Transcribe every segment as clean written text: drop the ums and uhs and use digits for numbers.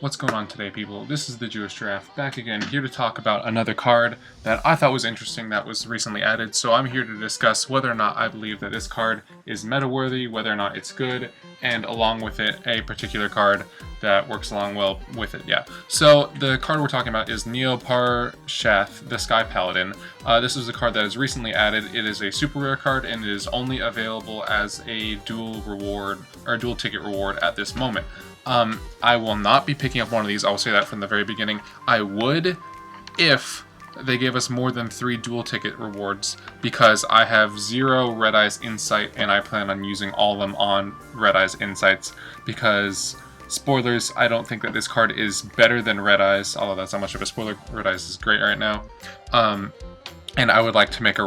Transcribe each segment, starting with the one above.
What's going on today, people? This is the Jewish Giraffe, back again, here to talk about another card that I thought was interesting that was recently added. So I'm here to discuss whether or not I believe that this card is meta-worthy, whether or not it's good, and along with it, a particular card that works along well with it, yeah. So the card we're talking about is Neo-Parshath, the Sky Paladin. This is a card that is recently added. It is a super rare card, and it is only available as a dual reward, or dual ticket reward at this moment. I will not be picking up one of these, I will say that from the very beginning. I would if they gave us more than 3 dual ticket rewards, because I have 0 Red Eyes Insight and I plan on using all of them on Red Eyes Insights, because, spoilers, I don't think that this card is better than Red Eyes, although that's not much of a spoiler. Red Eyes is great right now. And I would like to make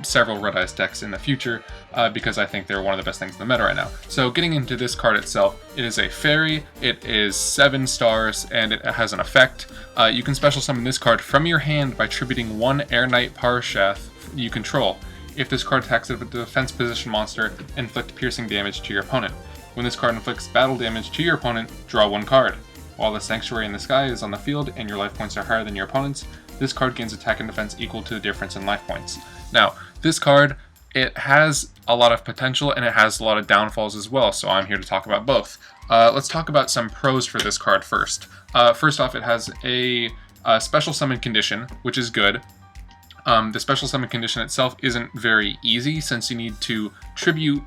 several Red Eyes decks in the future, because I think they're one of the best things in the meta right now. So getting into this card itself, it is a fairy, it is 7 stars, and it has an effect. You can special summon this card from your hand by tributing 1 Neo-Parshath you control. If this card attacks a defense position monster, inflict piercing damage to your opponent. When this card inflicts battle damage to your opponent, draw 1 card. While the Sanctuary in the Sky is on the field and your life points are higher than your opponent's, this card gains attack and defense equal to the difference in life points. Now, this card, it has a lot of potential and it has a lot of downfalls as well, so I'm here to talk about both. Let's talk about some pros for this card first. First off, it has a special summon condition, which is good. The special summon condition itself isn't very easy, since you need to tribute,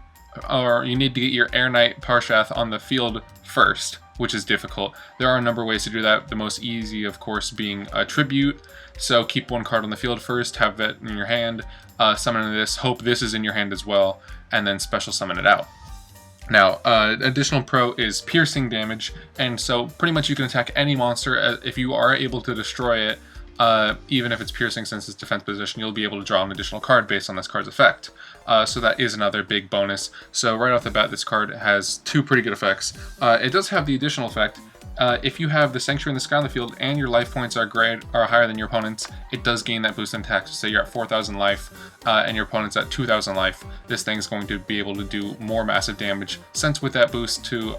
or you need to get your Neo-Parshath on the field first, which is difficult. There are a number of ways to do that, the most easy, of course, being a tribute. So keep 1 card on the field first, have that in your hand, summon this, hope this is in your hand as well, and then special summon it out. Now, additional pro is piercing damage, and so pretty much you can attack any monster. If you are able to destroy it, even if it's piercing, since it's defense position, you'll be able to draw an additional card based on this card's effect. So that is another big bonus. So right off the bat, this card has 2 pretty good effects. It does have the additional effect. If you have the Sanctuary in the Sky on the field and your life points are higher than your opponent's, it does gain that boost in attack. So say you're at 4,000 life and your opponent's at 2,000 life, this thing's going to be able to do more massive damage, since with that boost to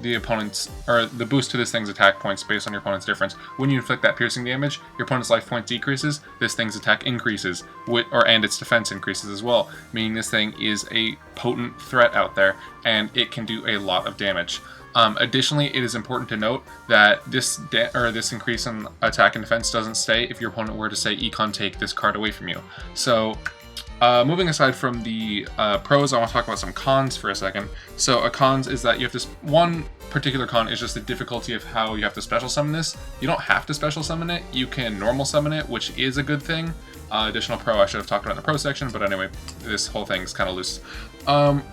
the opponent's, or the boost to this thing's attack points based on your opponent's difference. When you inflict that piercing damage, your opponent's life point decreases, this thing's attack increases, and its defense increases as well, meaning this thing is a potent threat out there, and it can do a lot of damage. Additionally, it is important to note that this increase in attack and defense doesn't stay if your opponent were to say Econ take this card away from you. So moving aside from the pros, I want to talk about some cons for a second. So a cons is that you have to, one particular con is just the difficulty of how you have to special summon this. You don't have to special summon it, you can normal summon it, which is a good thing. Additional pro I should have talked about in the pro section, but anyway, this whole thing's kind of loose.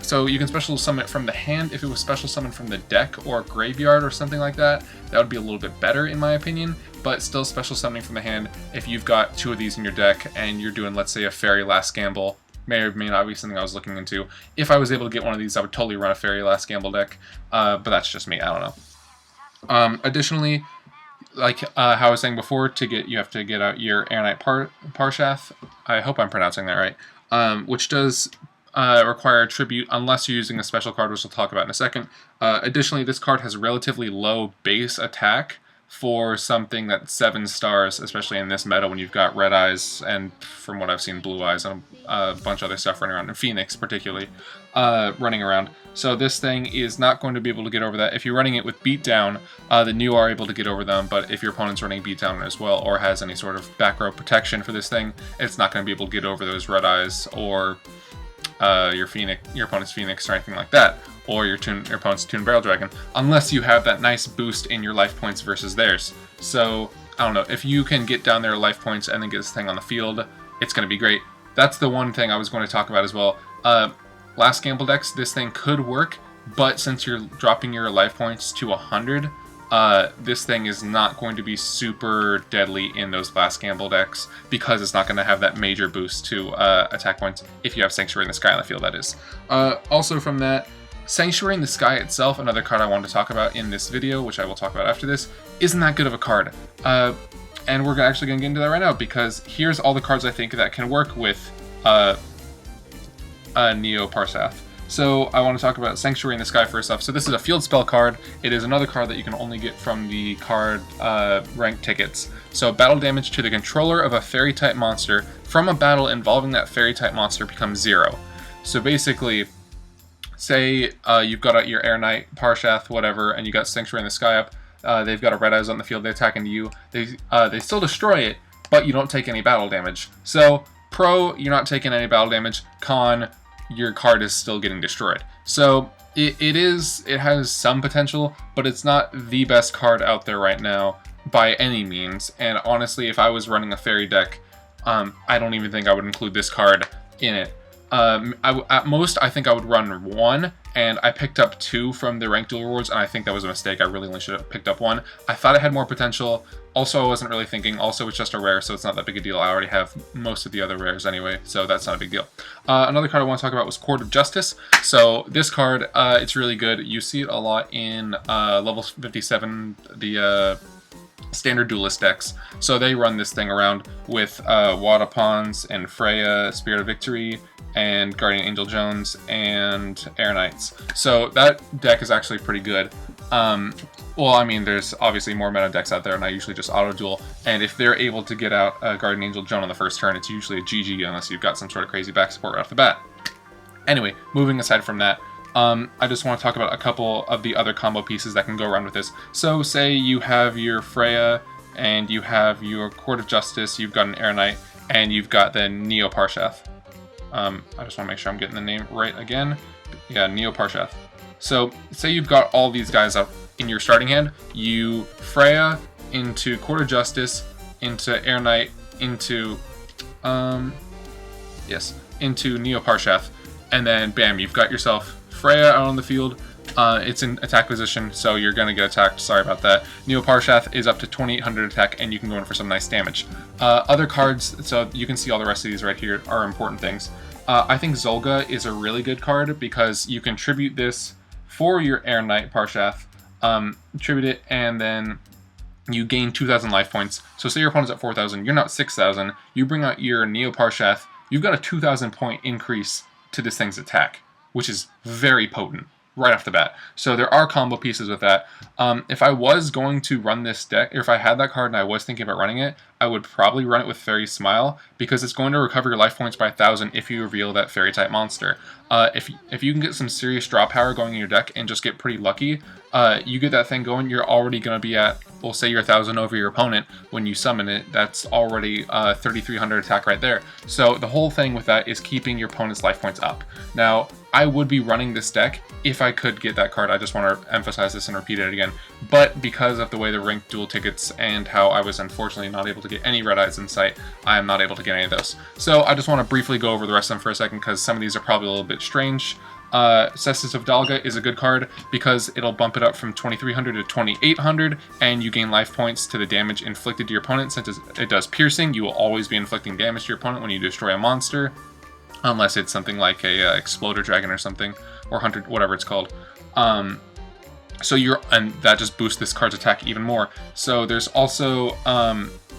So you can special summon it from the hand. If it was special summoned from the deck or graveyard or something like that, that would be a little bit better in my opinion, but still special summoning from the hand. If you've got 2 of these in your deck and you're doing, let's say, a Fairy Last Gamble, may or may not be something I was looking into. If I was able to get one of these, I would totally run a Fairy Last Gamble deck, but that's just me, I don't know. Additionally, like how I was saying before, you have to get out your Neo-Parshath. I hope I'm pronouncing that right. Which does require a tribute unless you're using a special card, which we'll talk about in a second. Additionally, this card has relatively low base attack for something that's 7 stars, especially in this meta when you've got Red Eyes and, from what I've seen, Blue Eyes and a bunch of other stuff running around, and Phoenix particularly running around. So this thing is not going to be able to get over that. If you're running it with Beatdown, then you are able to get over them, but if your opponent's running Beatdown as well, or has any sort of back row protection for this thing, it's not going to be able to get over those Red Eyes or your opponent's Phoenix or anything like that, or your opponent's Toon Barrel Dragon, unless you have that nice boost in your life points versus theirs. So, I don't know, if you can get down their life points and then get this thing on the field, it's going to be great. That's the one thing I was going to talk about as well. Last Gamble decks, this thing could work, but since you're dropping your life points to 100, this thing is not going to be super deadly in those Last Gamble decks, because it's not going to have that major boost to attack points if you have Sanctuary in the Sky on the field, that is. Also from that, Sanctuary in the Sky itself, another card I wanted to talk about in this video, which I will talk about after this, isn't that good of a card. And we're actually going to get into that right now, because here's all the cards I think that can work with Neo-Parshath. So I want to talk about Sanctuary in the Sky first off. So this is a field spell card. It is another card that you can only get from the card rank tickets. So battle damage to the controller of a fairy type monster from a battle involving that fairy type monster becomes 0. So basically, say you've got your Air Knight, Parshath, whatever, and you got Sanctuary in the Sky up. They've got a Red Eyes on the field. They attack into you. They still destroy it, but you don't take any battle damage. So pro, you're not taking any battle damage. Con, your card is still getting destroyed. So it has some potential, but it's not the best card out there right now by any means. And honestly, if I was running a fairy deck, I don't even think I would include this card in it. At most, I think I would run 1, and I picked up 2 from the ranked duel rewards, and I think that was a mistake. I really only should have picked up 1. I thought it had more potential. Also, I wasn't really thinking. Also, it's just a rare, so it's not that big a deal. I already have most of the other rares anyway, so that's not a big deal. Another card I want to talk about was Court of Justice. So this card, it's really good. You see it a lot in level 57, the standard duelist decks. So they run this thing around with Wadapons and Freya, Spirit of Victory, and Guardian Angel Jones, and Air Knights. So that deck is actually pretty good. Well, I mean, there's obviously more meta decks out there, and I usually just auto-duel. And if they're able to get out Guardian Angel Joan on the first turn, it's usually a GG unless you've got some sort of crazy back support right off the bat. Anyway, moving aside from that, I just want to talk about a couple of the other combo pieces that can go around with this. So say you have your Freya, and you have your Court of Justice, you've got an Air Knight, and you've got the Neo-Parshath. I just want to make sure I'm getting the name right again. Yeah, Neo-Parshath. So say you've got all these guys up in your starting hand. You Freya into Court of Justice, into Air Knight, into into Neo-Parshath, and then bam, you've got yourself Freya out on the field. It's in attack position, so you're going to get attacked. Sorry about that. Neo-Parshath is up to 2800 attack, and you can go in for some nice damage. Other cards, so you can see all the rest of these right here, are important things. I think Zolga is a really good card because you can tribute this for your Air Knight Parshath, tribute it, and then you gain 2,000 life points. So say your opponent's at 4,000, you're not 6,000, you bring out your Neo-Parshath, you've got a 2,000 point increase to this thing's attack, which is very potent right off the bat. So there are combo pieces with that. If I was going to run this deck, or if I had that card and I was thinking about running it, I would probably run it with Fairy Smile, because it's going to recover your life points by 1,000 if you reveal that fairy type monster. If you can get some serious draw power going in your deck and just get pretty lucky, you get that thing going, you're already going to be at, we'll say you're 1,000 over your opponent when you summon it. That's already 3,300 attack right there. So the whole thing with that is keeping your opponent's life points up. Now, I would be running this deck if I could get that card. I just want to emphasize this and repeat it again. But because of the way the ranked duel tickets and how I was unfortunately not able to get any Red Eyes in sight, I am not able to get any of those. So I just want to briefly go over the rest of them for a second, because some of these are probably a little bit strange. Cestus of Dalga is a good card because it'll bump it up from 2,300 to 2,800, and you gain life points to the damage inflicted to your opponent. Since it does piercing, you will always be inflicting damage to your opponent when you destroy a monster, unless it's something like a Exploder Dragon or something, or Hunter, whatever it's called. And that just boosts this card's attack even more. So there's also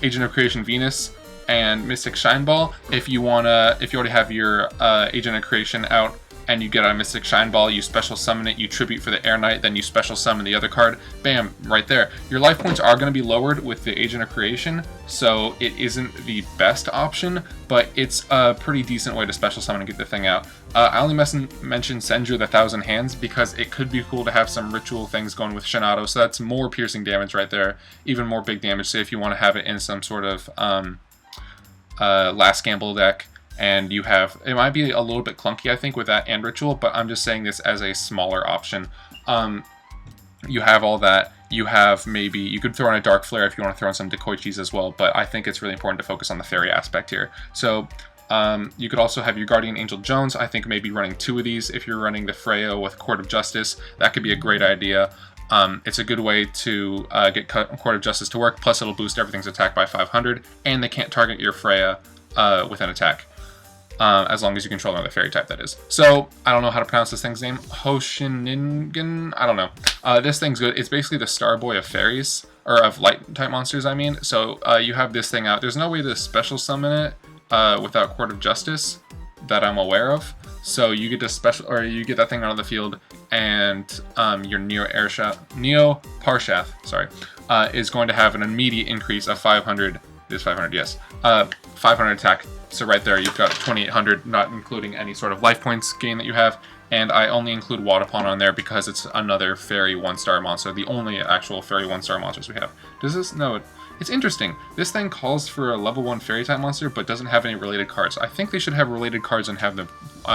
Agent of Creation Venus and Mystic Shine Ball. If you already have your Agent of Creation out and you get a Mystic Shine Ball, you special summon it, you tribute for the Air Knight, then you special summon the other card, bam, right there. Your life points are going to be lowered with the Agent of Creation, so it isn't the best option, but it's a pretty decent way to special summon and get the thing out. I only mentioned Senju the Thousand Hands because it could be cool to have some ritual things going with Shinato, so that's more piercing damage right there, even more big damage, say if you want to have it in some sort of Last Gamble deck. And you have, it might be a little bit clunky, I think, with that and Ritual, but I'm just saying this as a smaller option. You have all that. You have maybe, you could throw in a Dark Flare if you want to throw in some Decoichis as well, but I think it's really important to focus on the fairy aspect here. So you could also have your Guardian Angel Jones. I think maybe running 2 of these if you're running the Freya with Court of Justice. That could be a great idea. It's a good way to get Court of Justice to work, plus it'll boost everything's attack by 500, and they can't target your Freya with an attack. As long as you control another fairy type, that is. So, I don't know how to pronounce this thing's name. Hoshiningen? I don't know. This thing's good. It's basically the Starboy of fairies, or of light type monsters, I mean. So, you have this thing out. There's no way to special summon it without Court of Justice that I'm aware of. So you get to special, or you get that thing out of the field, and your Neo-Parshath, sorry, is going to have an immediate increase of 500. Is 500? Yes. 500 attack. So right there, you've got 2,800, not including any sort of life points gain that you have. And I only include Wadapon on there because it's another fairy 1-star monster, the only actual fairy 1-star monsters we have. Does this? No. It's interesting. This thing calls for a level 1 fairy type monster, but doesn't have any related cards. I think they should have related cards and have the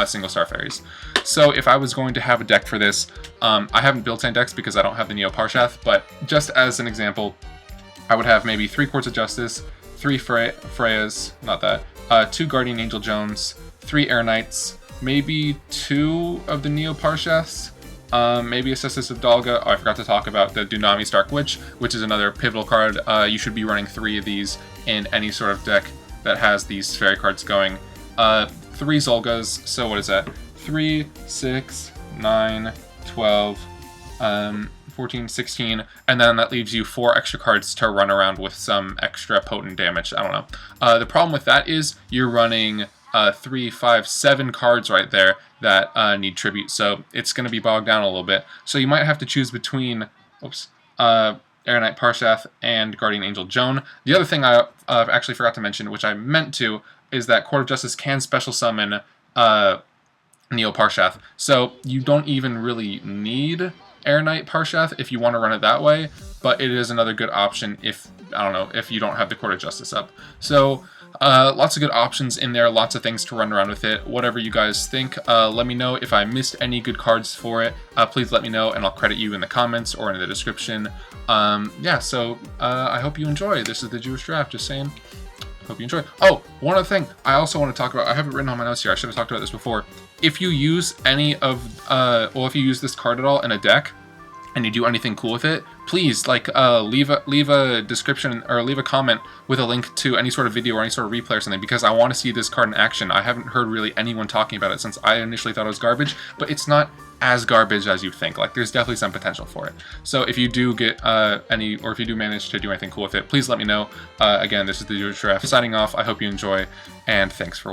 single star fairies. So if I was going to have a deck for this, I haven't built any decks because I don't have the Neo-Parshath, but just as an example, I would have maybe 3 Courts of Justice, 3 Freyas, not that, 2 Guardian Angel Jones, 3 Air Knights, maybe 2 of the Neo-Parshaths, maybe a Cestus of Dalga. Oh, I forgot to talk about the Dunami Stark Witch, which is another pivotal card. You should be running 3 of these in any sort of deck that has these fairy cards going. 3 Zolgas, so what is that? 3, 6, 9, 12, 14, 16, and then that leaves you 4 extra cards to run around with some extra potent damage. I don't know. The problem with that is you're running 3, 5, 7 cards right there that need tribute, so it's going to be bogged down a little bit. So you might have to choose between, Air Knight Parshath and Guardian Angel Joan. The other thing I actually forgot to mention, which I meant to, is that Court of Justice can special summon Neo-Parshath. So you don't even really need Air Knight Parshath if you want to run it that way, but it is another good option if, I don't know, if you don't have the Court of Justice up. So lots of good options in there, lots of things to run around with it. Whatever you guys think, let me know if I missed any good cards for it. Please let me know, and I'll credit you in the comments or in the description. Yeah, so I hope you enjoy. This is the Jewish Draft, just saying. Hope you enjoy. Oh, one other thing I also want to talk about. I have it written on my notes here. I should have talked about this before. If you use any of, well, if you use this card at all in a deck, and you do anything cool with it, please leave a description or leave a comment with a link to any sort of video or any sort of replay or something, because I want to see this card in action. I haven't heard really anyone talking about it since I initially thought it was garbage, but it's not as garbage as you think. Like, there's definitely some potential for it. So if you do get any, or if you do manage to do anything cool with it, please let me know. Again, this is the Jewish Draft signing off. I hope you enjoy, and thanks for watching.